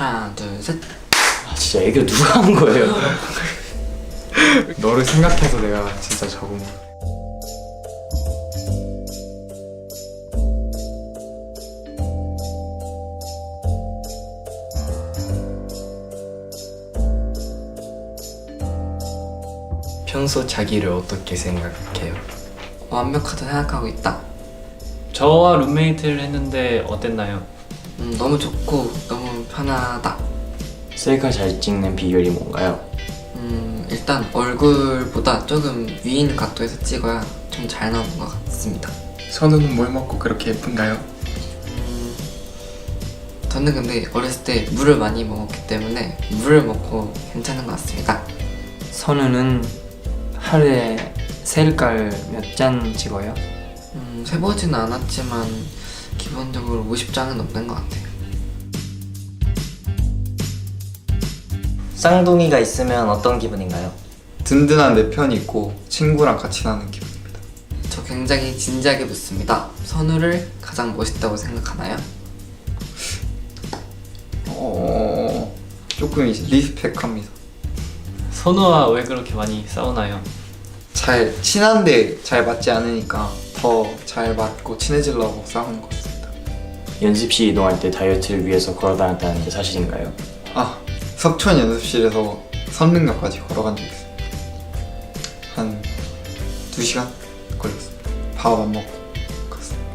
하나 둘 셋. 아, 진짜 애교 누가 한 거예요? 너를 생각해서 내가 진짜 적은 거. 평소 자기를 어떻게 생각해요? 완벽하다 생각하고 있다. 저와 룸메이트를 했는데 어땠나요? 너무 좋고 너무 편하다. 셀카 잘 찍는 비결이 뭔가요? 일단 얼굴보다 조금 위인 각도에서 찍어야 좀 잘 나오는 것 같습니다. 선우는 뭘 먹고 그렇게 예쁜가요? 저는 근데 어렸을 때 물을 많이 먹었기 때문에 물을 먹고 괜찮은 것 같습니다. 선우는 하루에 셀카를 몇 장 찍어요? 세보지는 않았지만 기본적으로 50장은 넘는 것 같아요. 쌍둥이가 있으면 어떤 기분인가요? 든든한 내 편이 있고 친구랑 같이 나는 기분입니다. 저 굉장히 진지하게 묻습니다. 선우를 가장 멋있다고 생각하나요? 조금 이제 리스펙합니다. 선우와 왜 그렇게 많이 싸우나요? 잘 친한데 잘 맞지 않으니까 더 잘 맞고 친해지려고 싸우는 것 같습니다. 연습실 이동할 때 다이어트를 위해서 걸어다녔다는 게 사실인가요? 석촌 연습실에서 선릉역까지 걸어간 적 있어요. 한 2시간 걸렸습니다. 밥 안 먹고 갔습니다.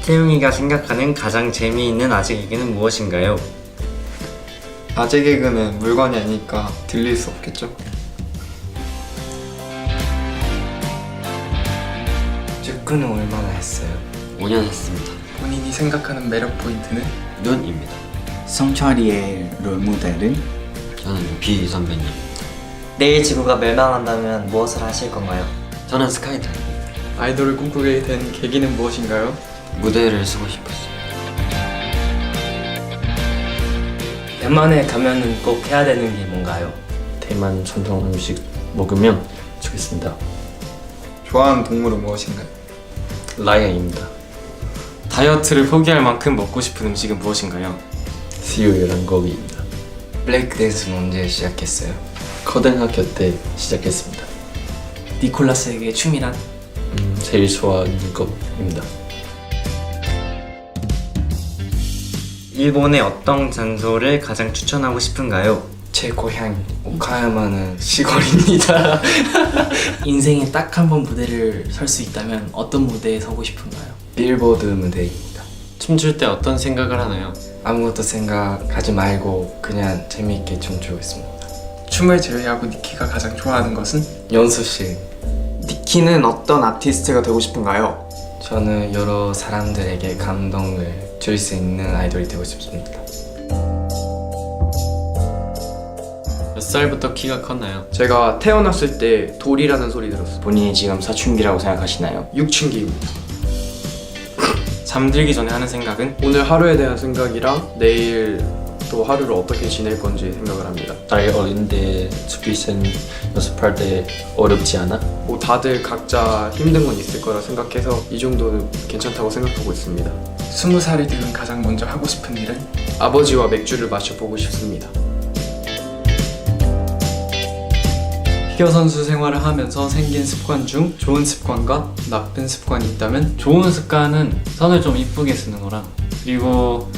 태용이가 생각하는 가장 재미있는 아재 개그는 무엇인가요? 아재 개그는 물건이 아니니까 들릴 수 없겠죠? 축구는 얼마나 했어요? 5년 했습니다. 본인이 생각하는 매력 포인트는? 눈입니다. 성철이의 롤모델은? 저는 비 선배님. 내일 지구가 멸망한다면 무엇을 하실 건가요? 저는 스카이다이빙. 아이돌을 꿈꾸게 된 계기는 무엇인가요? 무대를 쓰고 싶었어요. 대만에 가면은 꼭 해야 되는 게 뭔가요? 대만 전통 음식 먹으면 좋겠습니다. 좋아하는 동물은 무엇인가요? 라이언입니다. 다이어트를 포기할 만큼 먹고 싶은 음식은 무엇인가요? 수요일은 고기입니다. 블레이크 댄스는 언제 시작했어요? 고등학교 때 시작했습니다. 니콜라스에게 춤이란? 제일 좋아하는 것입니다. 일본의 어떤 장소를 가장 추천하고 싶은가요? 제 고향 오카야마는 시골입니다. 인생에 딱 한 번 무대를 설 수 있다면 어떤 무대에 서고 싶은가요? 빌보드 무대입니다. 춤출 때 어떤 생각을 하나요? 아무것도 생각하지 말고 그냥 재미있게 춤추고 있습니다. 춤을 제외하고 니키가 가장 좋아하는 것은? 연습실. 니키는 어떤 아티스트가 되고 싶은가요? 저는 여러 사람들에게 감동을 줄 수 있는 아이돌이 되고 싶습니다. 몇 살부터 키가 컸나요? 제가 태어났을 때 돌이라는 소리 들었어요. 본인이 지금 사춘기라고 생각하시나요? 6층기입니다. 잠들기 전에 하는 생각은? 오늘 하루에 대한 생각이랑 내일 또 하루를 어떻게 지낼 건지 생각을 합니다. 나이 어린데 수비생 연습할 때 어렵지 않아? 뭐 다들 각자 힘든 건 있을 거라 생각해서 이 정도는 괜찮다고 생각하고 있습니다. 20살이 되면 가장 먼저 하고 싶은 일은? 아버지와 맥주를 마셔보고 싶습니다. 피겨 선수 생활을 하면서 생긴 습관 중 좋은 습관과 나쁜 습관이 있다면 좋은 습관은 선을 좀 이쁘게 쓰는 거랑 그리고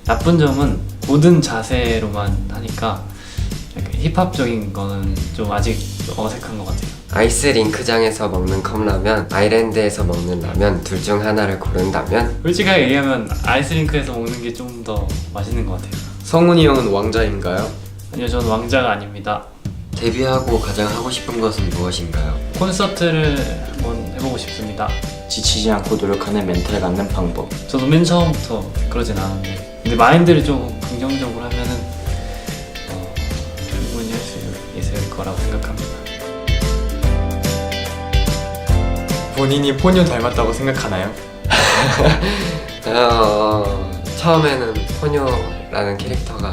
나쁜 점은 고든 자세로만 하니까 약간 힙합적인 거는 좀 아직 어색한 것 같아요. 아이스링크장에서 먹는 컵라면, 아일랜드에서 먹는 라면 둘 중 하나를 고른다면? 솔직하게 얘기하면 아이스링크에서 먹는 게 좀 더 맛있는 것 같아요. 성훈이 형은 왕자인가요? 아니요, 저는 왕자가 아닙니다. 데뷔하고 가장 하고 싶은 것은 무엇인가요? 콘서트를 한번 해보고 싶습니다. 지치지 않고 노력하는 멘탈 갖는 방법. 저도 맨 처음부터 그러진 않았는데 근데 마인드를 좀 긍정적으로 하면은 충분히 할 수 있을 거라고 생각합니다. 본인이 포뇨 닮았다고 생각하나요? 처음에는 포뇨라는 캐릭터가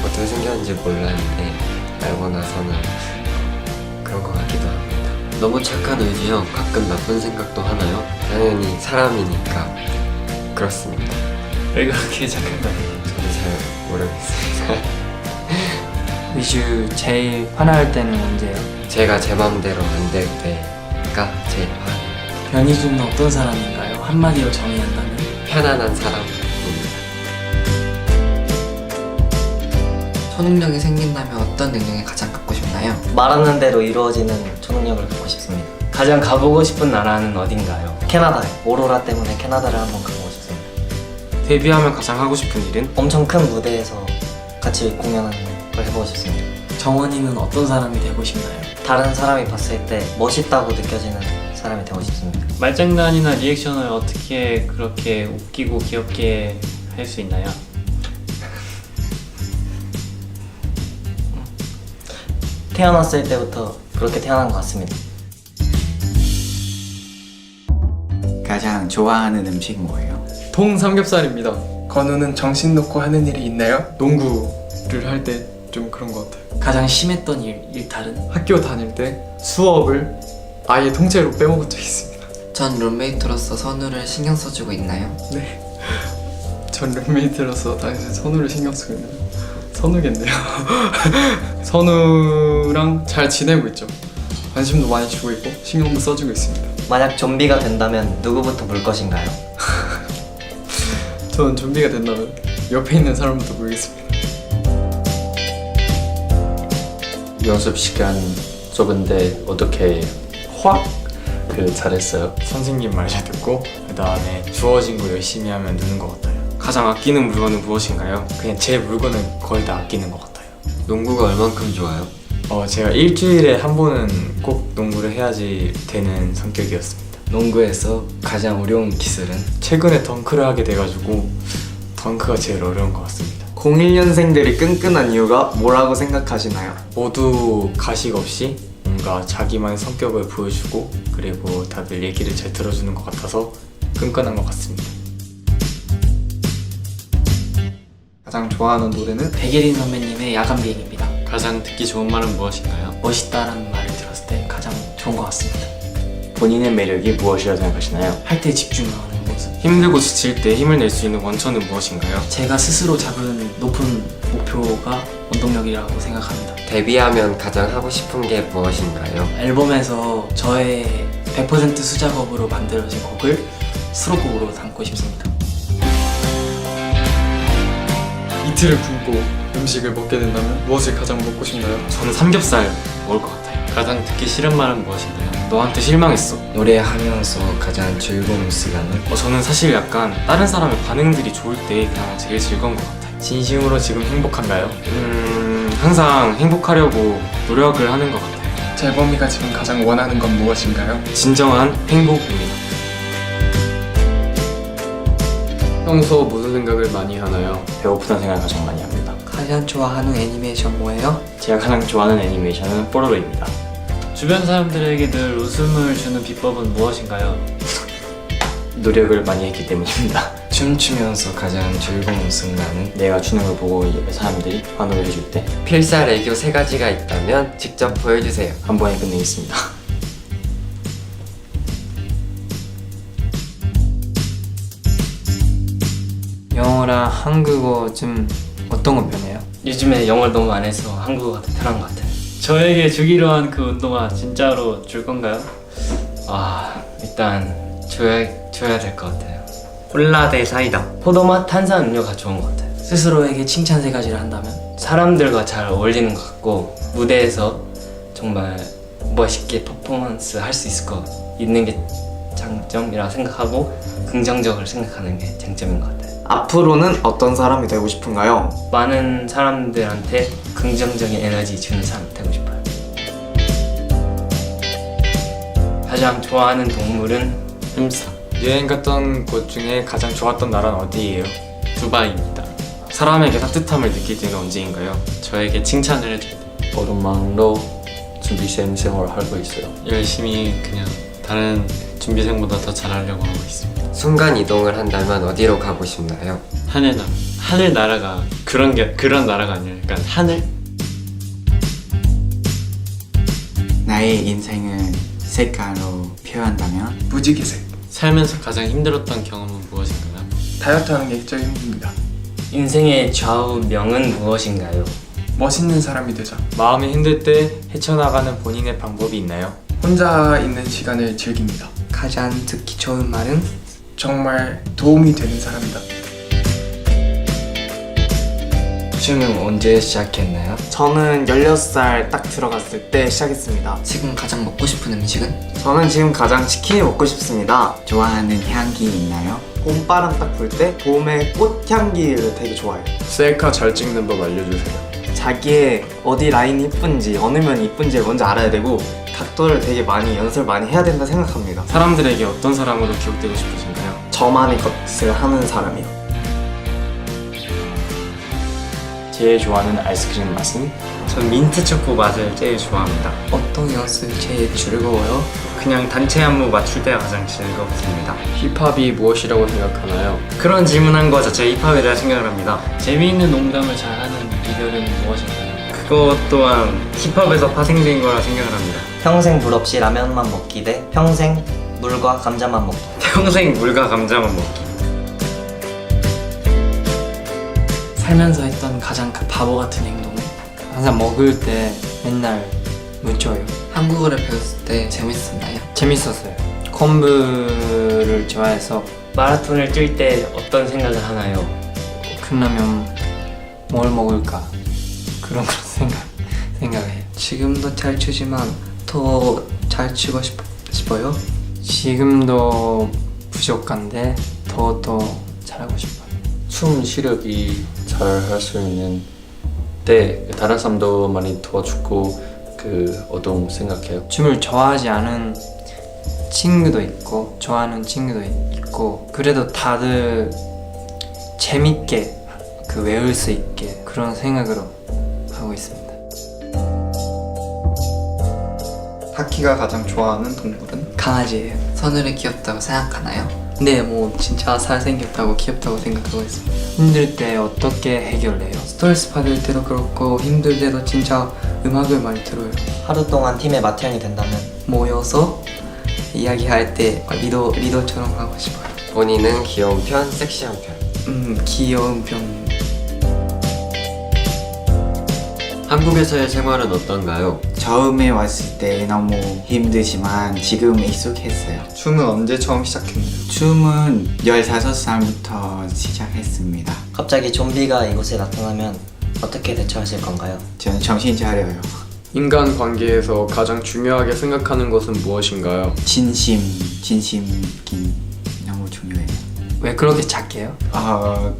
어떻게 생겼는지 몰랐는데 알고 나서는 그런 것 같기도 합니다. 너무 착한 의지형, 가끔 나쁜 생각도 하나요? 당연히 사람이니까 그렇습니다. 왜 그렇게 착한 거예요? 저도 잘 모르겠어요. 이슈 제일 화날 때는 언제예요? 제가 제 마음대로 안 될 때가 제일 화나요. 변희준은 어떤 사람인가요? 한마디로 정의한다면? 편안한 사람입니다. 초능력이 생긴다면 어떤 능력이 가장 갖고 싶나요? 말하는 대로 이루어지는 초능력을 갖고 싶습니다. 가장 가보고 싶은 나라는 어딘가요? 캐나다에 오로라 때문에 캐나다를 한번 가보고 싶습니다. 데뷔하면 가장 하고 싶은 일은? 엄청 큰 무대에서 같이 공연하는 걸 해보고 싶습니다. 정원이는 어떤 사람이 되고 싶나요? 다른 사람이 봤을 때 멋있다고 느껴지는 사람이 되고 싶습니다. 말장난이나 리액션을 어떻게 그렇게 웃기고 귀엽게 할 수 있나요? 태어났을 때부터 그렇게 태어난 것 같습니다. 가장 좋아하는 음식 뭐예요? 통 삼겹살입니다. 건우는 정신 놓고 하는 일이 있나요? 농구를 할 때 좀 그런 것 같아요. 가장 심했던 일탈은? 학교 다닐 때 수업을 아예 통째로 빼먹은 적이 있습니다. 전 룸메이트로서 선우를 신경 써주고 있나요? 전 룸메이트로서 당연히 선우를 신경 쓰고 있는 선우겠네요. 선우랑 잘 지내고 있죠. 관심도 많이 주고 있고 신경도 써주고 있습니다. 만약 좀비가 된다면 누구부터 물 것인가요? 저는 좀비가 된다면 옆에 있는 사람부터 물겠습니다. 연습 시간 좁은데 어떻게 확 잘했어요? 선생님 말 잘 듣고 그 다음에 주어진 거 열심히 하면 느는 것 같아요. 가장 아끼는 물건은 무엇인가요? 그냥 제 물건은 거의 다 아끼는 것 같아요. 농구가 얼만큼 좋아요? 제가 일주일에 한 번은 꼭 농구를 해야지 되는 성격이었습니다. 농구에서 가장 어려운 기술은? 최근에 덩크를 하게 돼가지고 덩크가 제일 어려운 것 같습니다. 01년생들이 끈끈한 이유가 뭐라고 생각하시나요? 모두 가식 없이 뭔가 자기만의 성격을 보여주고 그리고 다들 얘기를 잘 들어주는 것 같아서 끈끈한 것 같습니다. 가장 좋아하는 노래는? 백예린 선배님의 야간 비행입니다. 가장 듣기 좋은 말은 무엇인가요? 멋있다라는 말을 들었을 때 가장 좋은 것 같습니다. 본인의 매력이 무엇이라고 생각하시나요? 할 때 집중하는 모습. 힘들고 지칠 때 힘을 낼 수 있는 원천은 무엇인가요? 제가 스스로 잡은 높은 목표가 원동력이라고 생각합니다. 데뷔하면 가장 하고 싶은 게 무엇인가요? 앨범에서 저의 100% 수작업으로 만들어진 곡을 수록곡으로 담고 싶습니다. 이틀을 굶고 음식을 먹게 된다면 무엇을 가장 먹고 싶나요? 저는 삼겹살 먹을 것 같아요. 가장 듣기 싫은 말은 무엇인가요? 너한테 실망했어. 노래하면서 가장 즐거운 시간은? 저는 사실 약간 다른 사람의 반응들이 좋을 때 그냥 제일 즐거운 것 같아요. 진심으로 지금 행복한가요? 항상 행복하려고 노력을 하는 것 같아요. 재범이가 지금 가장 원하는 건 무엇인가요? 진정한 행복입니다. 평소 무슨 생각을 많이 하나요? 배고프다는 생각을 가장 많이 합니다. 가장 좋아하는 애니메이션 뭐예요? 제가 가장 좋아하는 애니메이션은 뽀로로입니다. 주변 사람들에게 늘 웃음을 주는 비법은 무엇인가요? 노력을 많이 했기 때문입니다. 춤추면서 가장 즐거운 순간은? 내가 추는 걸 보고 옆에 사람들이 환호를 해줄 때 한 필살 애교 3가지가 있다면 직접 보여주세요. 번에 끝내겠습니다. 영어랑 한국어 좀 어떤 거 편해요? 요즘에 영어를 너무 안 해서 한국어가 더 편한 것 같아요. 저에게 주기로 한 그 운동화 진짜로 줄 건가요? 일단 줘야 될 것 같아요. 콜라 대 사이다. 포도맛 탄산 음료가 좋은 것 같아요. 스스로에게 칭찬 3가지를 한다면? 사람들과 잘 어울리는 것 같고 무대에서 정말 멋있게 퍼포먼스 할 수 있는 게 장점이라 생각하고 긍정적으로 생각하는 게 장점인 것 같아요. 앞으로는 어떤 사람이 되고 싶은가요? 많은 사람들한테 긍정적인 에너지 주는 사람 되고 싶어요. 가장 좋아하는 동물은? 힘싸. 여행 갔던 곳 중에 가장 좋았던 나라는 어디예요? 두바이입니다. 사람에게 따뜻함을 느낄 때는 언제인가요? 저에게 칭찬을 해줄 때. 오랜만으로 준비생 생활을 하고 있어요. 열심히 그냥 다른 준비생보다 더 잘하려고 하고 있습니다. 순간 이동을 한다면 어디로 가고 싶나요? 하늘 나라가 그런 나라가 아니라 약간 하늘? 나의 인생을 색깔로 표현한다면? 무지개색. 살면서 가장 힘들었던 경험은 무엇인가요? 다이어트 하는 게 제일 힘듭니다. 인생의 좌우명은 무엇인가요? 멋있는 사람이 되자. 마음이 힘들 때 헤쳐나가는 본인의 방법이 있나요? 혼자 있는 시간을 즐깁니다. 가장 듣기 좋은 말은 정말 도움이 되는 사람이다. 춤은 언제 시작했나요? 저는 16살 딱 들어갔을 때 시작했습니다. 지금 가장 먹고 싶은 음식은? 저는 지금 가장 치킨이 먹고 싶습니다. 좋아하는 향기 있나요? 봄바람 딱 불 때 봄의 꽃향기를 되게 좋아해요. 셀카 잘 찍는 법 알려주세요. 자기의 어디 라인이 이쁜지 어느 면이 이쁜지를 먼저 알아야 되고 각도를 되게 많이 연습을 많이 해야 된다 생각합니다. 사람들에게 어떤 사람으로 기억되고 싶으신가요? 저만의 것을 하는 사람이요. 제일 좋아하는 아이스크림 맛은? 전 민트 초코 맛을 제일 좋아합니다. 어떤 연습이 제일 즐거워요? 그냥 단체 안무 맞출 때가 가장 즐겁습니다. 힙합이 무엇이라고 생각하나요? 그런 질문한 거 자체가 힙합이라 생각을 합니다. 재미있는 농담을 잘하는 비결은 무엇인가요? 그것 또한 힙합에서 파생된 거라 생각을 합니다. 평생 물 없이 라면만 먹기 대 평생 물과 감자만 먹기. 평생 물과 감자만 먹기. 살면서 했던 가장 바보 같은 행동은? 항상 먹을 때 맨날 묻혀요. 한국어를 배웠을 때 재밌었나요? 재밌었어요. 昆부를 좋아해서 마라톤을 뛸 때 어떤 생각을 하나요? 끝나면 뭘 먹을까 그런 거 생각해요. 지금도 잘 추지만 더 잘 추고 싶어요? 지금도 부족한데 더 잘하고 싶어요. 춤 실력이 잘 할 수 있는 때 다른 사람도 많이 도와주고 어떤 생각해요? 춤을 좋아하지 않은 친구도 있고 좋아하는 친구도 있고 그래도 다들 재밌게 외울 수 있게 그런 생각으로 하고 있습니다. 타키가 가장 좋아하는 동물은? 강아지예요. 서늘이 귀엽다고 생각하나요? 네, 뭐 진짜 잘생겼다고 귀엽다고 생각하고 있습니다. 힘들 때 어떻게 해결해요? 스트레스 받을 때도 그렇고 힘들 때도 진짜 음악을 많이 들어요. 하루 동안 팀의 맏형이 된다면 모여서 이야기할 때 리더처럼 하고 싶어요. 본인은 귀여운 편, 섹시한 편. 귀여운 편. 한국에서의 생활은 어떤가요? 처음에 왔을 때 너무 힘들지만 지금 익숙했어요. 춤은 언제 처음 시작했나요? 춤은 15살부터 시작했습니다. 갑자기 좀비가 이곳에 나타나면 어떻게 대처하실 건가요? 저는 정신 차려요. 인간관계에서 가장 중요하게 생각하는 것은 무엇인가요? 진심이 너무 중요해요. 왜 그렇게 착해요?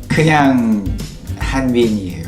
그냥 한빈이에요.